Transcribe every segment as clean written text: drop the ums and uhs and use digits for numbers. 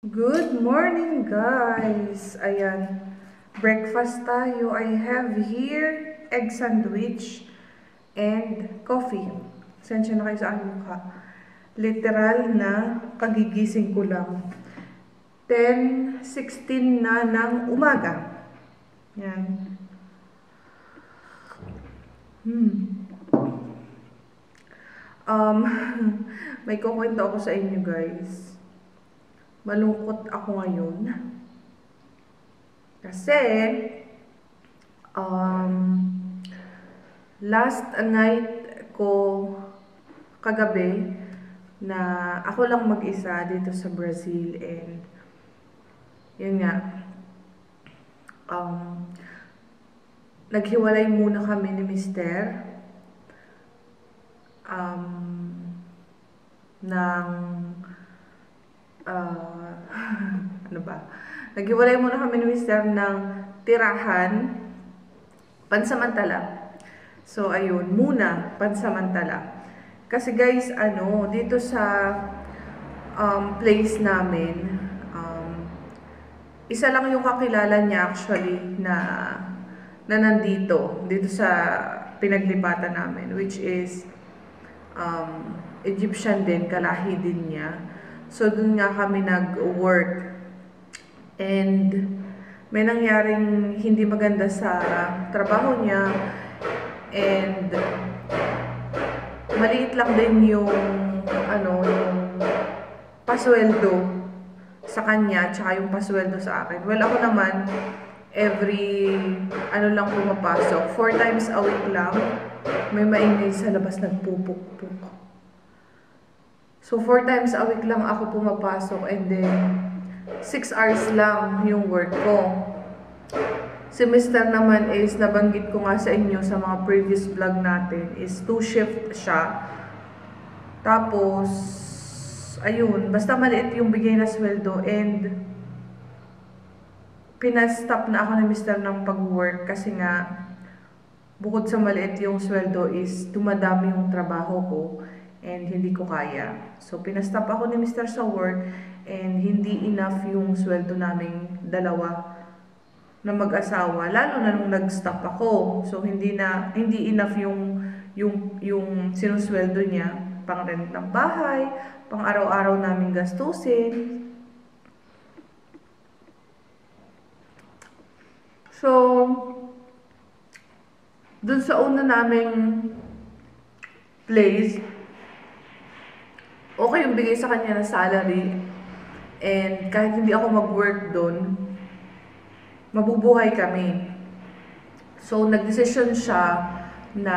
Good morning, guys! Ayan, breakfast tayo. I have here egg sandwich and coffee. Sensya na kayo sa aking mukha. Literal na kagigising ko lang. 10:16 na ng umaga. Yan. Um, may kukwento ako sa inyo, guys. Malungkot ako ngayon. Kasi, last night ko kagabi na ako lang mag-isa dito sa Brazil and yun nga, naghiwalay muna kami ni Mister ng ano ba? Naghiwalay muna kami ni Mister ng tirahan pansamantala. So, ayun, muna, pansamantala. Kasi guys, dito sa place namin, isa lang yung kakilala niya actually na nandito, dito sa pinaglipatan namin, which is Egyptian din, kalahi din niya. So, dun nga kami nag-work. And may nangyaring hindi maganda sa trabaho niya. And maliit lang din yung yung pasweldo sa kanya tsaka yung pasweldo sa akin. Well, ako naman every lang pumapasok. 4 times a week lang. May maingay sa labas nagpupuk-puk. So 4 times a week lang ako pumapasok and then 6 hours lang yung work ko. Si Mr. naman is, nabanggit ko nga sa inyo sa mga previous vlog natin, is 2 shift siya. Tapos, ayun, basta maliit yung bigay na sweldo and pinastop na ako ni Mr. ng pag-work kasi nga, bukod sa maliit yung sweldo is dumadami yung trabaho ko and hindi ko kaya. So, pinastop ako ni Mr. sa work and hindi enough yung sweldo naming dalawa na mag-asawa, lalo na nung nag-stop ako. So, hindi enough yung sinusweldo niya, pang rent ng bahay, pang araw-araw naming gastusin. So, dun sa una naming place, okay yung bigay sa kanya na salary. And kahit hindi ako mag-work doon, mabubuhay kami. So, nag-decision siya na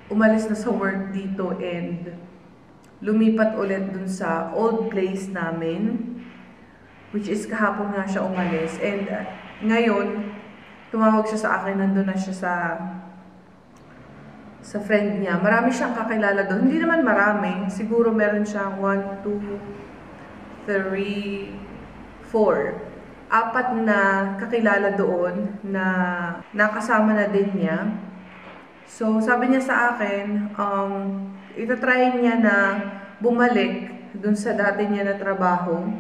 umalis na sa work dito and lumipat ulit dun sa old place namin, which is kahapon nga siya umalis. And ngayon, tumawag siya sa akin, nandun na siya sa friend niya. Marami siyang kakilala doon. Hindi naman marami. Siguro meron siyang 1, 2, 3, 4. 4 na kakilala doon na nakasama na din niya. So, sabi niya sa akin, itatry niya na bumalik dun sa dati niya na trabaho.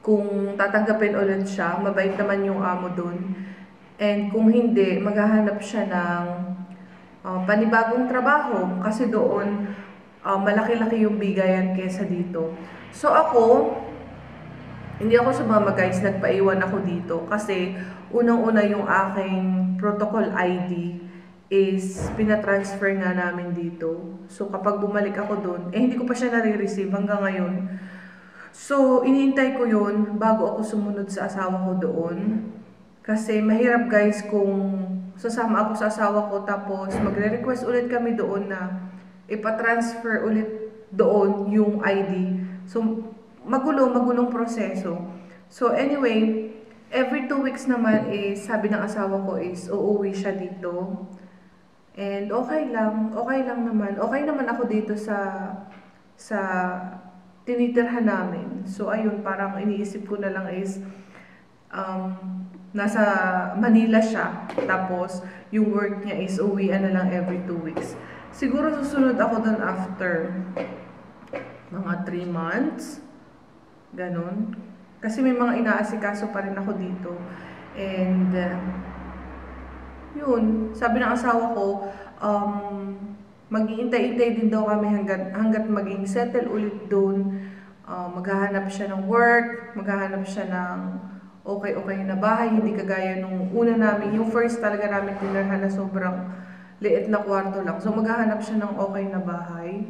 Kung tatanggapin ulit siya, mabait naman yung amo doon. And kung hindi, maghahanap siya ng panibagong trabaho kasi doon malaki-laki yung bigayan kesa dito. So ako, hindi ako sumama guys, nagpaiwan ako dito kasi unang-una yung aking protocol ID is pinatransfer nga namin dito. So kapag bumalik ako doon, hindi ko pa siya nare-receive hanggang ngayon. So iniintay ko yun bago ako sumunod sa asawa ko doon. Kasi mahirap guys kung sasama ako sa asawa ko tapos magre-request ulit kami doon na ipatransfer ulit doon yung ID. So, magulong proseso. So, anyway, every 2 weeks naman is, sabi ng asawa ko is, uuwi siya dito. And okay lang naman. Okay naman ako dito sa tinitirhan namin. So, ayun, parang iniisip ko na lang is, nasa Manila siya. Tapos, yung work niya is uwian na lang every 2 weeks. Siguro susunod ako dun after mga 3 months. Ganon. Kasi may mga inaasikaso pa rin ako dito. And, yun, sabi ng asawa ko, mag-iintay-intay din daw kami hanggat maging settle ulit doon. Maghahanap siya ng work, maghahanap siya ng okay na bahay, hindi kagaya nung una namin, yung first talaga namin tinirhan na sobrang liit na kwarto lang. So, maghahanap siya ng okay na bahay.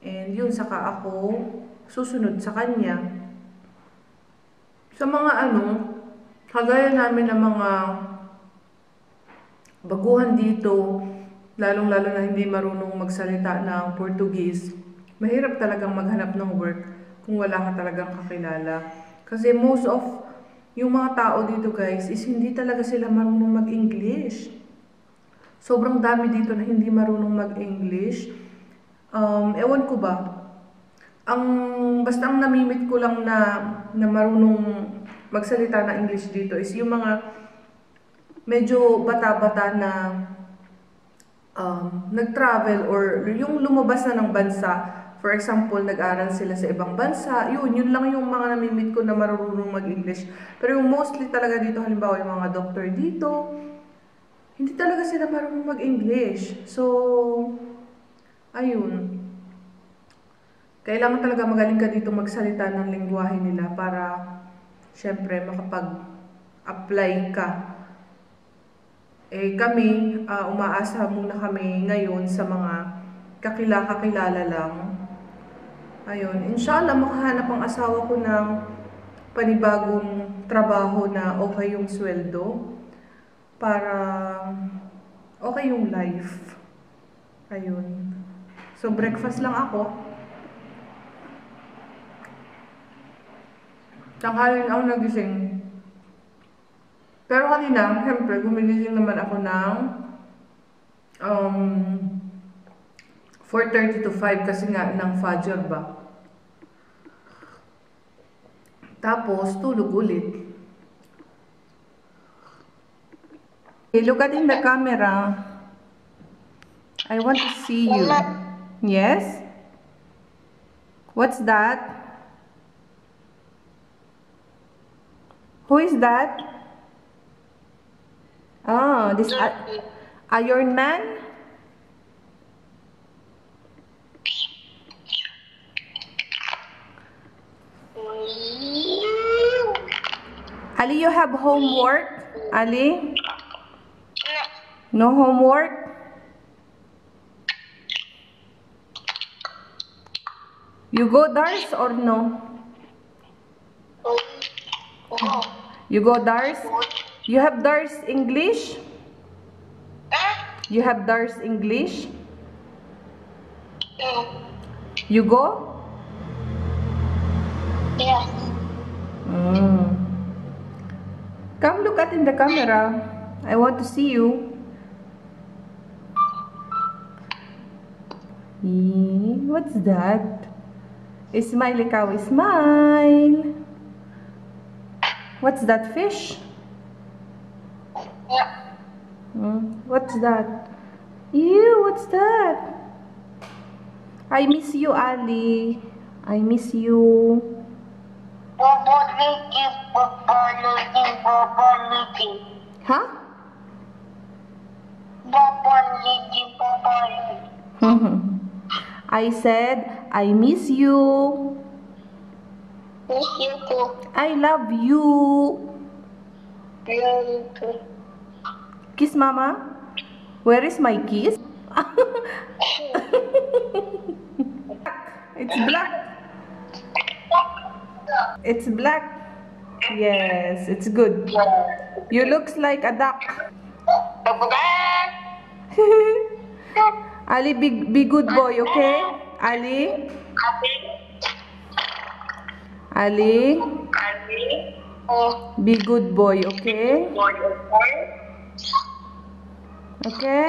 And yun, saka ako susunod sa kanya. Sa mga kagaya namin ng mga baguhan dito, lalong-lalo na hindi marunong magsalita ng Portuguese, mahirap talagang maghanap ng work kung wala ka talagang kakilala. Kasi most of yung mga tao dito guys is hindi talaga sila marunong mag-English. Sobrang dami dito na hindi marunong mag-English. Ewan ko ba, basta ang namimit ko lang na marunong magsalita na English dito is yung mga medyo bata-bata na nag-travel or yung lumabas na ng bansa. For example, nag-aral sila sa ibang bansa. Yun lang yung mga namimit ko na marunong mag-English. Pero yung mostly talaga dito, halimbawa yung mga doctor dito, hindi talaga sila marunong mag-English. So, ayun. Kailangan talaga magaling ka dito magsalita ng lengguwahe nila para, syempre, makapag-apply ka. Kami, umaasa muna kami ngayon sa mga kakilala lang. Ayun, inshallah makahanap ang asawa ko ng panibagong trabaho na okay yung sweldo para okay yung life. Ayun. So, breakfast lang ako. Tanghalin ako nagising. Pero kanina, siyempre, gumigising naman ako ng 4:30 to 5 kasi nga ng Fajr ba. Tapos, tulog ulit. Hey, look at in the camera. I want to see you. Yes? What's that? Who is that? Oh, this Iron Man? Ali, you have homework? Ali? No homework? You go Dars or no? You go Dars? You have Dars English? You have Dars English? You go? Yes. Come look at in the camera. I want to see you. What's that? Smile ikaw, smile. What's that fish? Yeah. What's that? Ew, what's that? I miss you, Ali. I miss you. Huh? I said, I miss you. Miss you too. I love you. Love you too. Kiss mama. Where is my kiss? It's black. It's black. Yes, it's good. You looks like a duck. Ali, be good boy, okay? Ali? Ali? Be good boy, okay? Okay?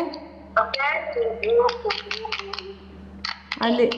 Ali?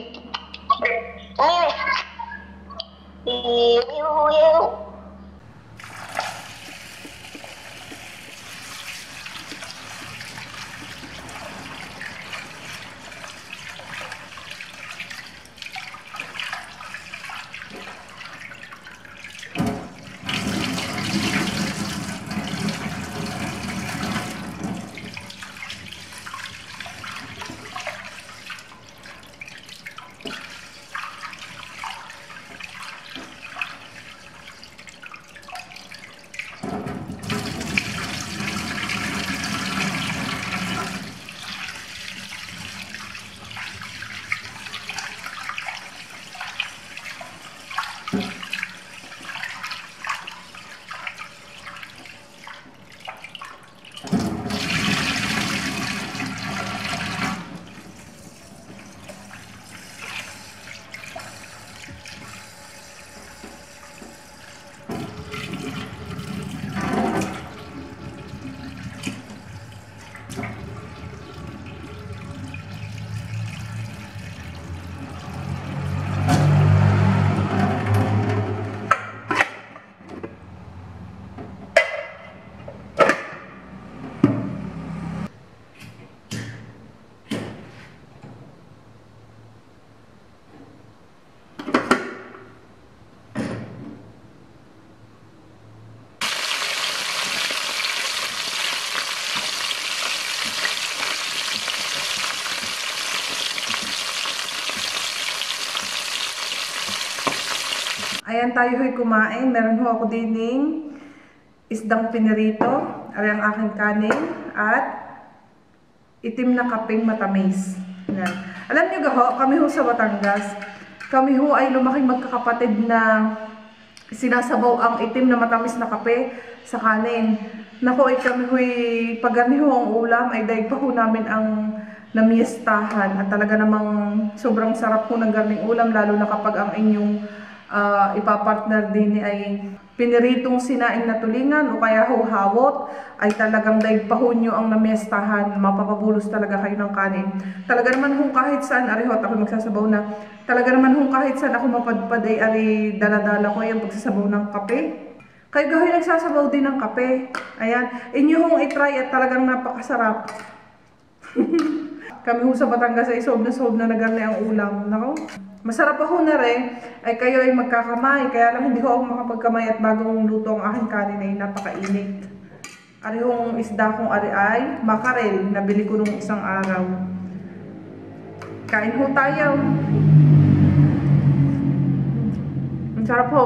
Ayan, tayo ho'y kumain. Meron ho ako dining isdang pinirito. Ari ang aking kanin. At itim na kapeng matamis. Ayan. Alam niyo gaho, kami ho sa Batangas. Kami ho ay lumaking magkakapatid na sinasabaw ang itim na matamis na kape sa kanin. Naku, ay kami ho'y pag ho ang ulam, ay daig pa ho namin ang namiestahan. At talaga namang sobrang sarap ho ng garning ulam, lalo na kapag ang inyong ipapartner din ay piniritong sinaing na tulingan o kaya ho hawot, ay talagang daig pa ho nyo ang namiestahan. Mapapabulos talaga kayo ng kanin. Talaga naman ho kahit saan, arihot ako magsasabaw na, talaga naman ho kahit saan ako mapadpad ay ari daladala ko yung pagsasabaw ng kape. Kayo gahoy nagsasabaw din ng kape. Ayan, inyo hong itry at talagang napakasarap. Kami ho sa Batangas ay sob na nagarni ang ulam. Nako, masarap ako na rin. Ay kayo ay magkakamay. Kaya lang hindi ho ako makapagkamay at bagong luto ang aking kanin ay napakainit. Ari hong isda kong ari ay makarel. Nabili ko nung isang araw. Kain ho tayo. Ang sarap ho.